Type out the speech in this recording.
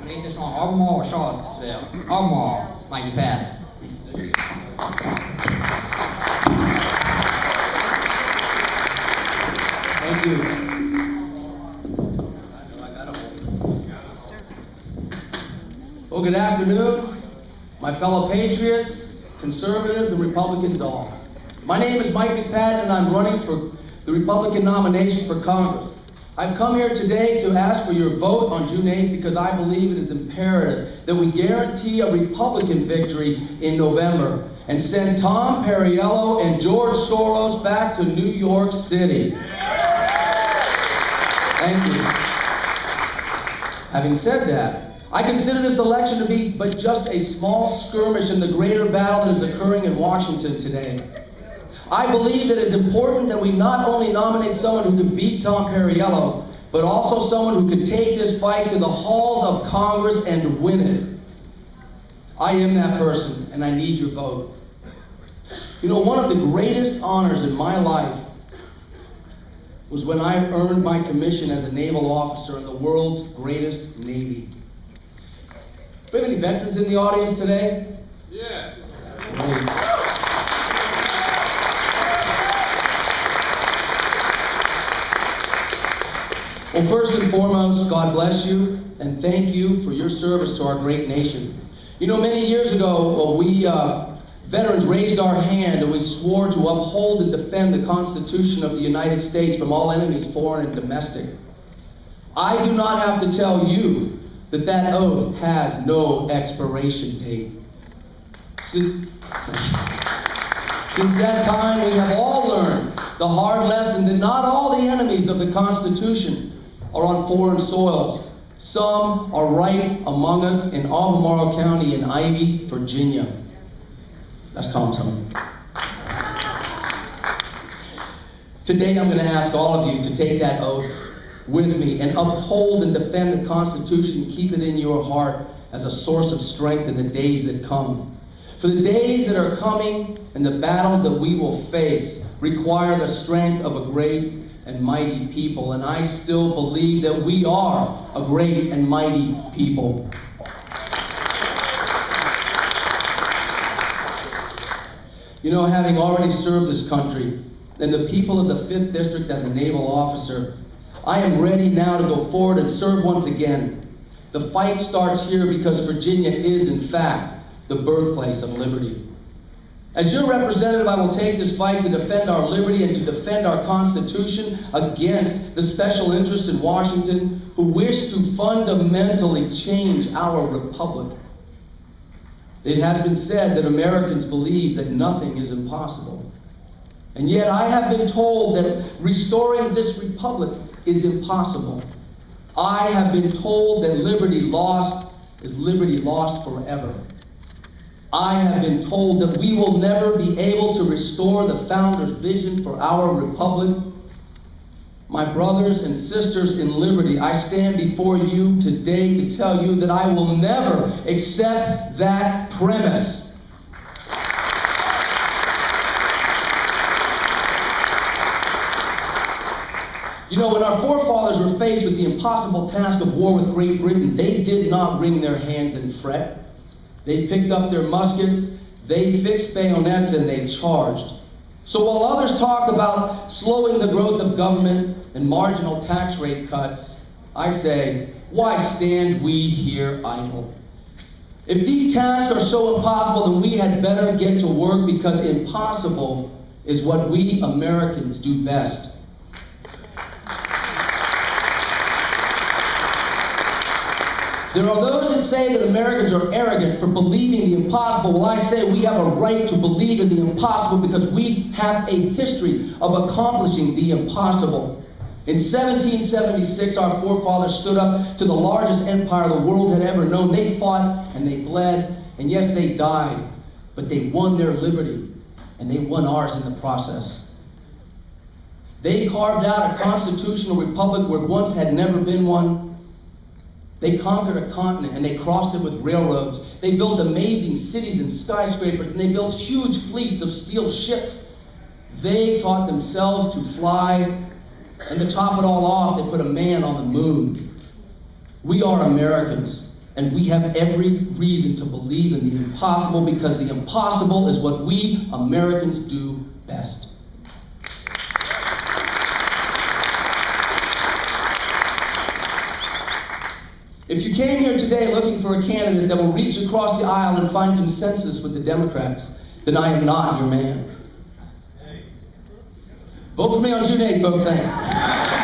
Men inte sån avmarsad, McPadden. Thank you. Well, good afternoon, my fellow patriots, conservatives, and Republicans all. My name is Mike McPadden, and I'm running for the Republican nomination for Congress. I've come here today to ask for your vote on June 8th because I believe it is imperative that we guarantee a Republican victory in November and send Tom Perriello and George Soros back to New York City. Thank you. Having said that, I consider this election to be but just a small skirmish in the greater battle that is occurring in Washington today. I believe that it is important that we not only nominate someone who can beat Tom Perriello, but also someone who can take this fight to the halls of Congress and win it. I am that person, and I need your vote. You know, one of the greatest honors in my life was when I earned my commission as a naval officer in the world's greatest navy. Do we have any veterans in the audience today? Yeah. Great. Well, first and foremost, God bless you, and thank you for your service to our great nation. You know, many years ago, we veterans raised our hand and we swore to uphold and defend the Constitution of the United States from all enemies, foreign and domestic. I do not have to tell you that that oath has no expiration date. Since that time, we have all learned the hard lesson that not all the enemies of the Constitution are on foreign soils. Some are right among us in Albemarle County in Ivy, Virginia. That's Tom's home. Today I'm going to ask all of you to take that oath with me and uphold and defend the Constitution and keep it in your heart as a source of strength in the days that come. For the days that are coming and the battles that we will face require the strength of a great and mighty people, and I still believe that we are a great and mighty people. You know, having already served this country and the people of the 5th District as a naval officer, I am ready now to go forward and serve once again. The fight starts here because Virginia is, in fact, the birthplace of liberty. As your representative, I will take this fight to defend our liberty and to defend our Constitution against the special interests in Washington who wish to fundamentally change our republic. It has been said that Americans believe that nothing is impossible. And yet I have been told that restoring this republic is impossible. I have been told that liberty lost is liberty lost forever. I have been told that we will never be able to restore the founder's vision for our republic. My brothers and sisters in liberty, I stand before you today to tell you that I will never accept that premise. You know, when our forefathers were faced with the impossible task of war with Great Britain, they did not wring their hands and fret. They picked up their muskets, they fixed bayonets, and they charged. So while others talk about slowing the growth of government and marginal tax rate cuts, I say, why stand we here idle? If these tasks are so impossible, then we had better get to work, because impossible is what we Americans do best. There are those that say that Americans are arrogant for believing the impossible. Well, I say we have a right to believe in the impossible because we have a history of accomplishing the impossible. In 1776, our forefathers stood up to the largest empire the world had ever known. They fought and they bled, and yes, they died, but they won their liberty, and they won ours in the process. They carved out a constitutional republic where once had never been one. They conquered a continent and they crossed it with railroads. They built amazing cities and skyscrapers, and they built huge fleets of steel ships. They taught themselves to fly, and to top it all off, they put a man on the moon. We are Americans, And we have every reason to believe in the impossible, because the impossible is what we Americans do best. If you came here today looking for a candidate that will reach across the aisle and find consensus with the Democrats, then I am not your man. Vote for me on June 8th, folks. Thanks.